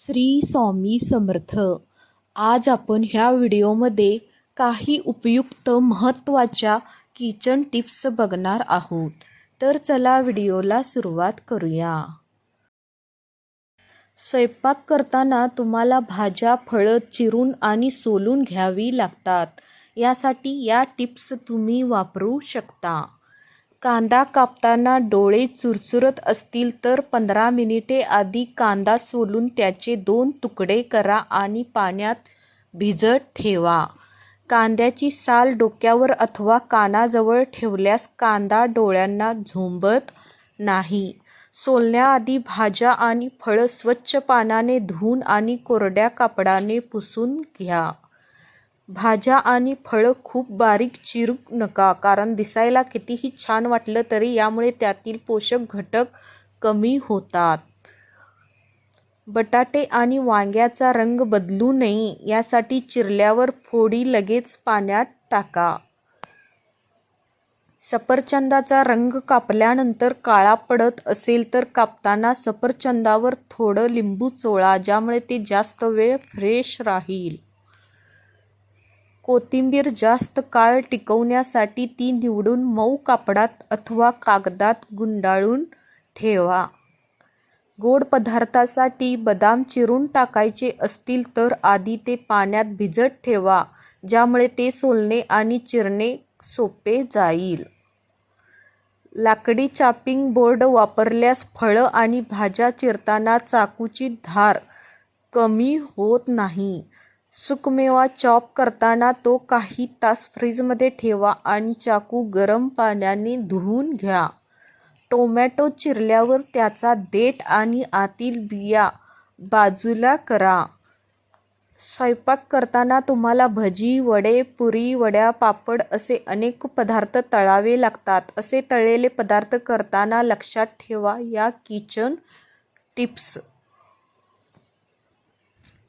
श्री स्वामी समर्थ. आज आपण ह्या व्हिडिओमध्ये काही उपयुक्त महत्त्वाच्या किचन टिप्स बघणार आहोत. तर चला व्हिडिओला सुरुवात करूया. स्वयंपाक करताना तुम्हाला भाज्या फळं चिरून आणि सोलून घ्यावी लागतात. यासाठी या टिप्स तुम्ही वापरू शकता. कांदा कापताना डोळे चुरचुरत असतील तर 15 मिनिटे आधी कांदा सोलून त्याचे 2 तुकडे करा आणि पाण्यात भिजत ठेवा. कांद्याची साल डोक्यावर अथवा कानाजवळ ठेवल्यास कांदा डोळ्यांना झोंबत नाही. सोलण्याआधी भाज्या आणि फळं स्वच्छ पाण्याने धुवून आणि कोरड्या कापडाने पुसून घ्या. भाज्या आणि फळं खूप बारीक चिरू नका, कारण दिसायला कितीही छान वाटलं तरी यामुळे त्यातील पोषक घटक कमी होतात. बटाटे आणि वांग्याचा रंग बदलू नये यासाठी चिरल्यावर फोडी लगेच पाण्यात टाका. सफरचंदाचा रंग कापल्यानंतर काळा पडत असेल तर कापताना सफरचंदावर थोडं लिंबू चोळा, ज्यामुळे ते जास्त वेळ फ्रेश राहील. कोथिंबीर जास्त काळ टिकवण्यासाठी ती निवडून मऊ कापडात अथवा कागदात गुंडाळून ठेवा. गोड पदार्थासाठी बदाम चिरून टाकायचे असतील तर आधी ते पाण्यात भिजत ठेवा, ज्यामुळे ते सोलणे आणि चिरणे सोपे जाईल. लाकडी चॉपिंग बोर्ड वापरल्यास फळं आणि भाज्या चिरताना चाकूची धार कमी होत नाही. सुकमेवा चॉप करताना तो काही तास फ्रीजमध्ये ठेवा आणि चाकू गरम पाण्याने धुवून घ्या. टोमॅटो चिरल्यावर त्याचा देठ आणि आतील बिया बाजूला करा. स्वयंपाक करताना तुम्हाला भजी, वडे, पुरी, वड्या, पापड असे अनेक पदार्थ तळावे लागतात. असे तळलेले पदार्थ करताना लक्षात ठेवा या किचन टिप्स.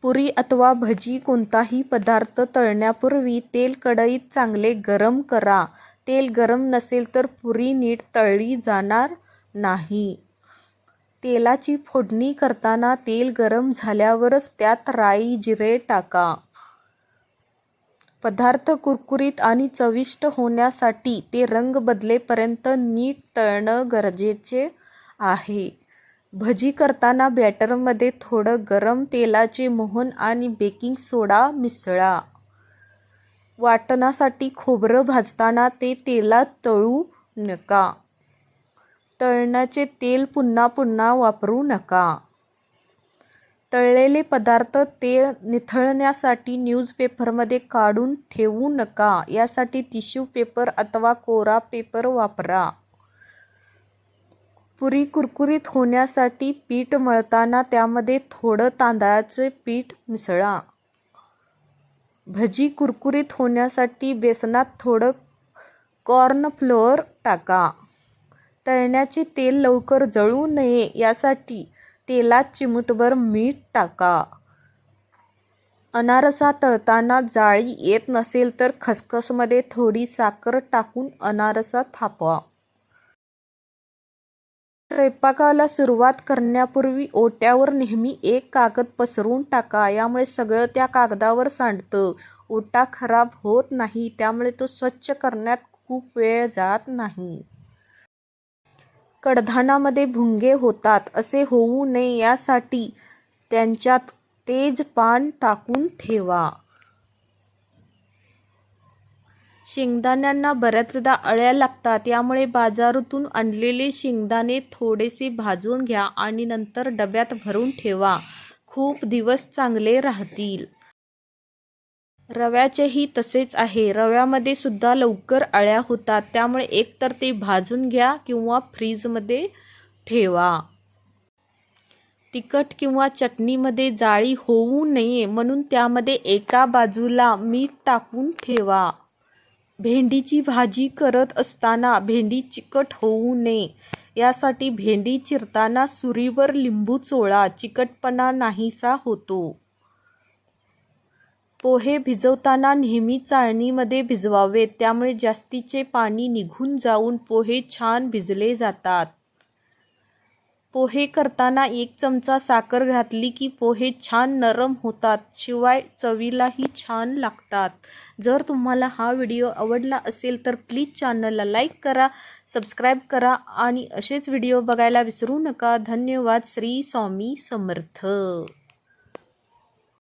पुरी अथवा भजी कोणताही पदार्थ तळण्यापूर्वी तेल कढईत चांगले गरम करा. तेल गरम नसेल तर पुरी नीट तळली जाणार नाही. तेलाची फोडणी करताना तेल गरम झाल्यावरच त्यात राई, जिरे टाका. पदार्थ कुरकुरीत आणि चविष्ट होण्यासाठी ते रंग बदलेपर्यंत नीट तळणं गरजेचे आहे. भजी करताना बॅटरमध्ये थोडं गरम तेलाचे मोहन आणि बेकिंग सोडा मिसळा. वाटणासाठी खोबरं भाजताना ते तेलात तळू नका. तळण्याचे तेल पुन्हा पुन्हा वापरू नका. तळलेले पदार्थ तेल निथळण्यासाठी न्यूजपेपरमध्ये काढून ठेवू नका. यासाठी टिश्यू पेपर अथवा कोरा पेपर वापरा. पुरी कुरकुरीत होण्यासाठी पीठ मळताना त्यामध्ये थोडं तांदळाचे पीठ मिसळा. भजी कुरकुरीत होण्यासाठी बेसनात थोडं कॉर्नफ्लोअर टाका. तळण्याचे तेल लवकर जळू नये यासाठी तेलात चिमूटभर मीठ टाका. अनारसा तळताना जाळी येत नसेल तर खसखसमध्ये थोडी साखर टाकून अनारसा थापवा. स्वयंपाकाला सुरुवात करण्यापूर्वी ओट्यावर नेहमी एक कागद पसरून टाका. यामुळे सगळं त्या कागदावर सांडतं. ओटा खराब होत नाही, त्यामुळे तो स्वच्छ करण्यात खूप वेळ जात नाही. कडधान्यामध्ये भुंगे होतात, असे होऊ नये यासाठी त्यांच्यात तेज पान टाकून ठेवा. शेंगदाण्यांना बऱ्याचदा अळ्या लागतात, यामुळे बाजारातून आणलेले शेंगदाणे थोडेसे भाजून घ्या आणि नंतर डब्यात भरून ठेवा. खूप दिवस चांगले राहतील. रव्याचेही तसेच आहे. रव्यामध्ये सुद्धा लवकर अळ्या होतात, त्यामुळे एकतर ते भाजून घ्या किंवा फ्रीजमध्ये ठेवा. तिखट किंवा चटणीमध्ये जाळी होऊ नये म्हणून त्यामध्ये एका बाजूला मीठ टाकून ठेवा. भेंडीची भाजी करत असताना भेंडी चिकट होऊ नये यासाठी भेंडी चिरताना सुरीवर लिंबू चोळा. चिकटपणा नाहीसा होतो. पोहे भिजवताना नेहमी चाळणीमध्ये भिजवावेत, त्यामुळे जास्तीचे पाणी निघून जाऊन पोहे छान भिजले जातात. पोहे करताना 1 चमचा साखर घातली की पोहे छान नरम होतात, शिवाय चवीलाही छान लागतात. जर तुम्हाला हा व्हिडिओ आवडला असेल तर प्लीज चॅनलला लाईक करा, सबस्क्राईब करा आणि असेच व्हिडिओ बघायला विसरू नका. धन्यवाद. श्री स्वामी समर्थ.